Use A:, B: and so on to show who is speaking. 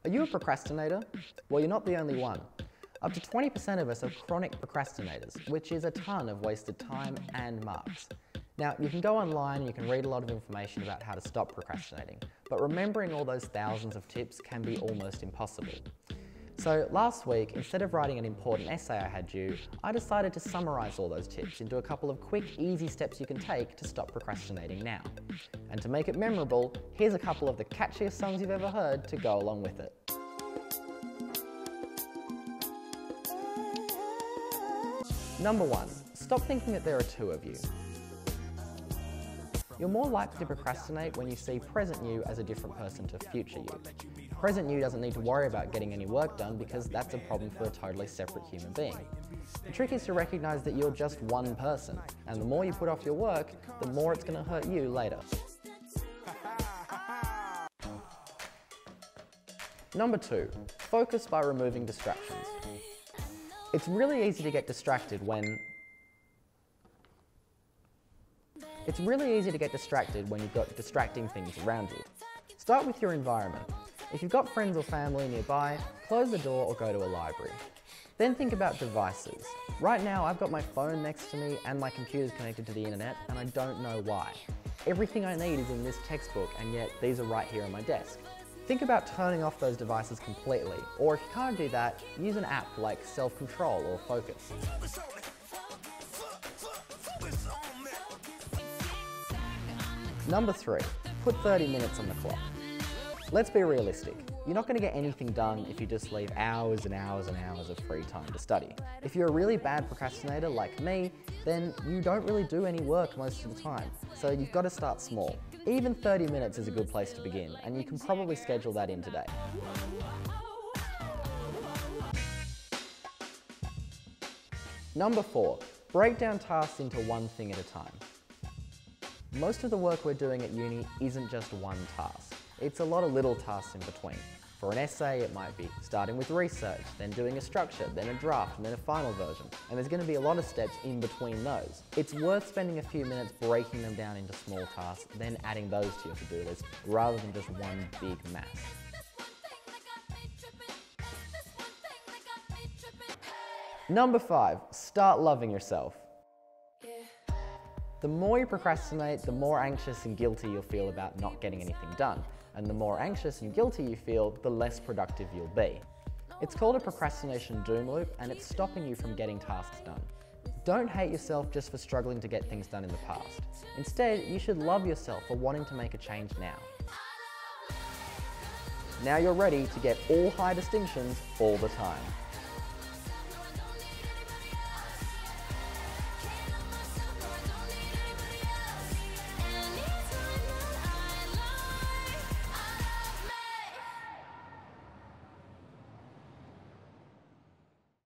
A: Are you a procrastinator? Well, you're not the only one. Up to 20% of us are chronic procrastinators, which is a ton of wasted time and marks. Now, you can go online and you can read a lot of information about how to stop procrastinating, but remembering all those thousands of tips can be almost impossible. So last week, instead of writing an important essay I had due, I decided to summarize all those tips into a couple of quick, easy steps you can take to stop procrastinating now. And to make it memorable, here's a couple of the catchiest songs you've ever heard to go along with it. Number 1, stop thinking that there are two of you. You're more likely to procrastinate when you see present you as a different person to future you. Present you doesn't need to worry about getting any work done because that's a problem for a totally separate human being. The trick is to recognize that you're just one person, and the more you put off your work, the more it's going to hurt you later. Number 2, focus by removing distractions. It's really easy to get distracted when you've got distracting things around you. Start with your environment. If you've got friends or family nearby, close the door or go to a library. Then think about devices. Right now I've got my phone next to me and my computer's connected to the internet and I don't know why. Everything I need is in this textbook and yet these are right here on my desk. Think about turning off those devices completely, or if you can't do that, use an app like Self-Control or Focus. Number 3, put 30 minutes on the clock. Let's be realistic. You're not going to get anything done if you just leave hours and hours and hours of free time to study. If you're a really bad procrastinator like me, then you don't really do any work most of the time, so you've got to start small. Even 30 minutes is a good place to begin, and you can probably schedule that in today. Number 4, break down tasks into one thing at a time. Most of the work we're doing at uni isn't just one task. It's a lot of little tasks in between. For an essay, it might be starting with research, then doing a structure, then a draft, and then a final version. And there's going to be a lot of steps in between those. It's worth spending a few minutes breaking them down into small tasks, then adding those to your to-do list, rather than just one big mass. Number 5, start loving yourself. The more you procrastinate, the more anxious and guilty you'll feel about not getting anything done. And the more anxious and guilty you feel, the less productive you'll be. It's called a procrastination doom loop, and it's stopping you from getting tasks done. Don't hate yourself just for struggling to get things done in the past. Instead, you should love yourself for wanting to make a change now. Now you're ready to get all high distinctions all the time.